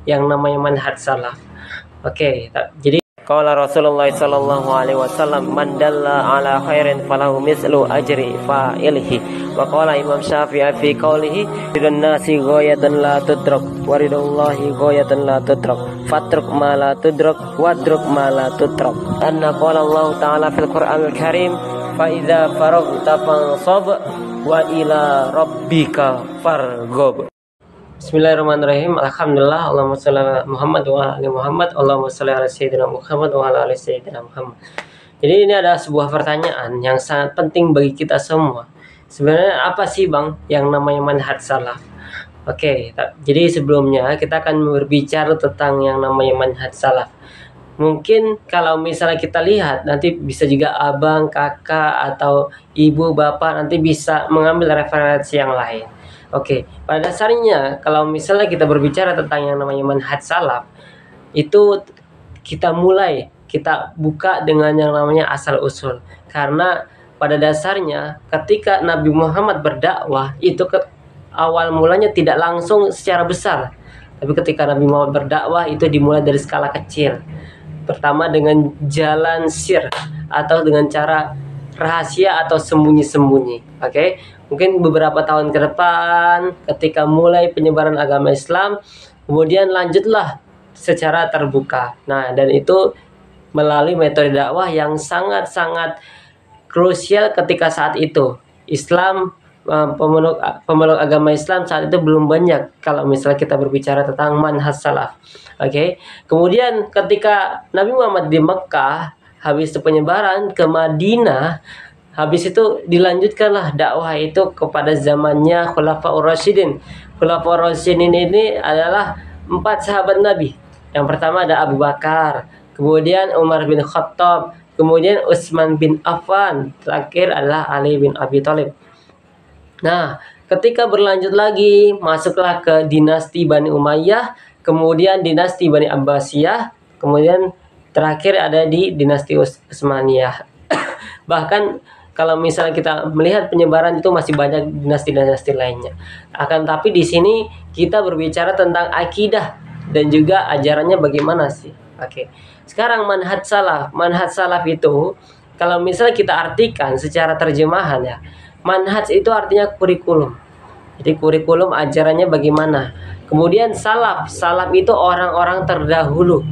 yang namanya manhaj salaf. Jadi qala Rasulullah sallallahu alaihi wasallam, man dalla ala khairin falahu mislu ajri fa'ilihi. Wa qala Imam Syafi'i fi qawlihi, ridun nasi ghayatan la tudrak wa ridullahi ghayatan la tudrak fatruk ma la tudrak wadruk ma la tudrak. Anna qala Allah ta'ala fil Qur'anil Karim, fa idza faraghta fansab wa ila rabbika farghab. Bismillahirrahmanirrahim. Alhamdulillah. Allahumma shalli ala Muhammad wa ala ali Muhammad. Allahumma shalli ala sayyidina Muhammad wa ala ali sayyidina Muhammad. Jadi ini adalah sebuah pertanyaan yang sangat penting bagi kita semua. Sebenarnya apa sih Bang yang namanya manhaj salaf? Jadi sebelumnya kita akan berbicara tentang yang namanya manhaj salaf. Mungkin kalau misalnya kita lihat, nanti bisa juga abang, kakak, atau ibu, bapak nanti bisa mengambil referensi yang lain. Pada dasarnya kalau misalnya kita berbicara tentang yang namanya manhaj salaf, itu kita buka dengan yang namanya asal usul. Karena pada dasarnya ketika Nabi Muhammad berdakwah, itu awal mulanya tidak langsung secara besar. Tapi ketika Nabi Muhammad berdakwah, itu dimulai dari skala kecil. Pertama dengan jalan sir, atau dengan cara rahasia atau sembunyi-sembunyi. Mungkin beberapa tahun ke depan ketika mulai penyebaran agama Islam, kemudian lanjutlah secara terbuka. Nah, dan itu melalui metode dakwah yang sangat-sangat krusial ketika saat itu. Islam, pemeluk agama Islam saat itu belum banyak kalau misalnya kita berbicara tentang manhaj salaf. Kemudian ketika Nabi Muhammad di Mekah, habis itu penyebaran ke Madinah, habis itu dilanjutkanlah dakwah itu kepada zamannya Khulafaur Rasyidin. Khulafaur Rasyidin ini adalah 4 sahabat Nabi. Yang pertama ada Abu Bakar, kemudian Umar bin Khattab, kemudian Utsman bin Affan, terakhir adalah Ali bin Abi Thalib. Nah, ketika berlanjut lagi, masuklah ke dinasti Bani Umayyah, kemudian dinasti Bani Abbasiyah, kemudian terakhir ada di dinasti Utsmaniyah. Bahkan kalau misalnya kita melihat penyebaran itu masih banyak dinasti-dinasti lainnya. Akan tapi di sini kita berbicara tentang akidah dan juga ajarannya bagaimana sih. Sekarang manhaj salaf. Manhaj salaf itu kalau misalnya kita artikan secara terjemahan ya, manhaj itu artinya kurikulum. Jadi kurikulum ajarannya bagaimana. Kemudian salaf itu orang-orang terdahulu.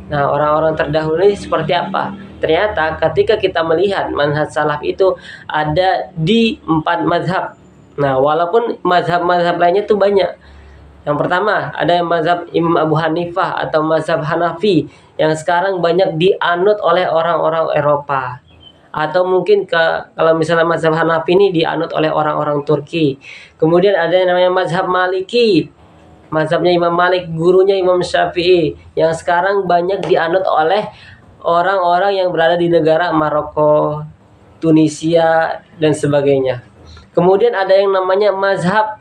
Nah, orang-orang terdahulu ini seperti apa? Ternyata ketika kita melihat manhaj salaf itu ada di 4 mazhab. Nah, walaupun mazhab-mazhab lainnya itu banyak. Yang pertama ada mazhab Imam Abu Hanifah atau mazhab Hanafi yang sekarang banyak dianut oleh orang-orang Eropa. Atau mungkin kalau misalnya mazhab Hanafi ini dianut oleh orang-orang Turki. Kemudian ada yang namanya mazhab Maliki. Mazhabnya Imam Malik, gurunya Imam Syafi'i, yang sekarang banyak dianut oleh orang-orang yang berada di negara Maroko, Tunisia, dan sebagainya. Kemudian ada yang namanya mazhab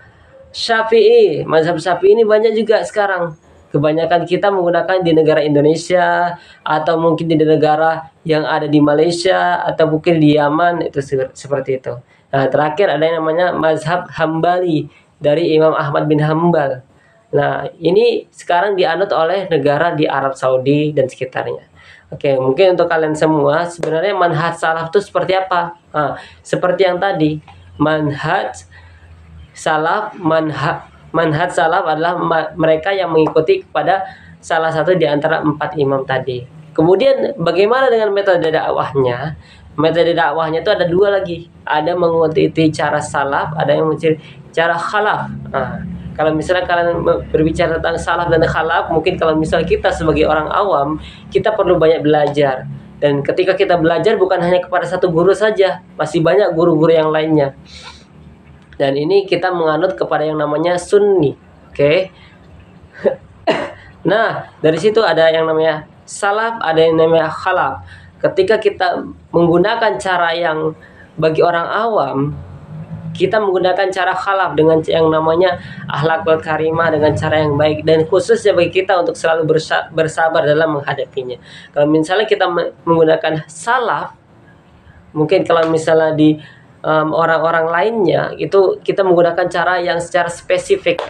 Syafi'i. Mazhab Syafi'i ini banyak juga sekarang. Kebanyakan kita menggunakan di negara Indonesia, atau mungkin di negara yang ada di Malaysia, atau mungkin di Yaman, itu seperti itu. Nah, terakhir ada yang namanya mazhab Hambali dari Imam Ahmad bin Hambal. Nah, ini sekarang dianut oleh negara di Arab Saudi dan sekitarnya. Mungkin untuk kalian semua, sebenarnya manhaj salaf itu seperti apa? Seperti yang tadi, manhaj salaf adalah mereka yang mengikuti kepada salah satu di antara 4 imam tadi. Kemudian bagaimana dengan metode dakwahnya? Metode dakwahnya itu ada 2 lagi. Ada mengikuti cara salaf, ada yang mengikuti cara khalaf. Kalau misalnya kalian berbicara tentang salaf dan khalaf, mungkin kalau misalnya kita sebagai orang awam, kita perlu banyak belajar. Dan ketika kita belajar bukan hanya kepada satu guru saja, masih banyak guru-guru yang lainnya. Dan ini kita menganut kepada yang namanya sunni. Nah, dari situ ada yang namanya salaf, ada yang namanya khalaf. Ketika kita menggunakan cara yang bagi orang awam, kita menggunakan cara khalaf dengan yang namanya akhlakul karimah, dengan cara yang baik, dan khususnya bagi kita untuk selalu bersabar dalam menghadapinya. Kalau misalnya kita menggunakan salaf, mungkin kalau misalnya di orang-orang lainnya itu kita menggunakan cara yang secara spesifik.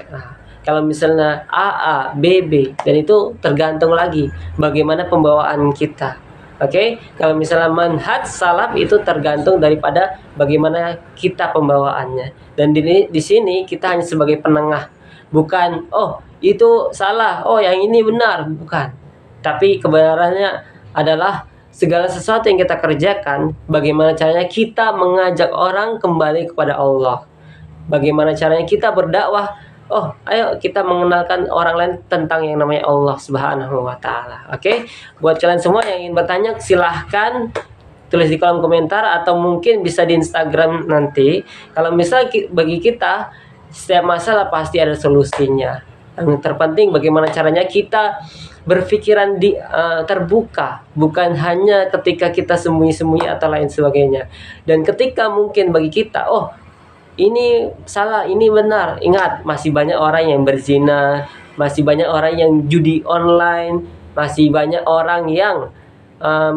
Kalau misalnya AA, BB, dan itu tergantung lagi bagaimana pembawaan kita. Oke, kalau misalnya manhaj salaf itu tergantung daripada bagaimana kita pembawaannya. Dan di sini kita hanya sebagai penengah, bukan oh itu salah, oh yang ini benar, bukan. Tapi kebenarannya adalah segala sesuatu yang kita kerjakan, bagaimana caranya kita mengajak orang kembali kepada Allah. Bagaimana caranya kita berdakwah? Oh, ayo kita mengenalkan orang lain tentang yang namanya Allah Subhanahu wa taala. Oke? Buat kalian semua yang ingin bertanya, silahkan tulis di kolom komentar atau mungkin bisa di Instagram nanti. Kalau misal bagi kita setiap masalah pasti ada solusinya. Yang terpenting bagaimana caranya kita berpikiran terbuka, bukan hanya ketika kita sembunyi-sembunyi atau lain sebagainya. Dan ketika mungkin bagi kita, oh ini salah, ini benar. Ingat, masih banyak orang yang berzina, masih banyak orang yang judi online, masih banyak orang yang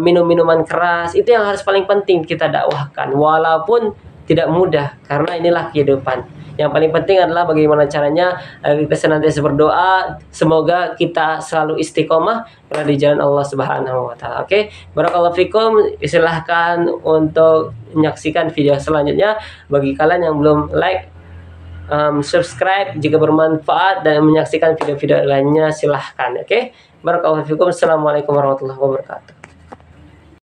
minum minuman keras. Itu yang harus paling penting kita dakwahkan, walaupun tidak mudah, karena inilah kehidupan. Yang paling penting adalah bagaimana caranya kita senantiasa berdoa, semoga kita selalu istiqomah berada di jalan Allah Subhanahu wa taala. Oke, barakallahu fikum. Silahkan untuk menyaksikan video selanjutnya. Bagi kalian yang belum like, subscribe jika bermanfaat, dan menyaksikan video-video lainnya silahkan. Oke, barakallahu fikum. Assalamualaikum warahmatullahi wabarakatuh.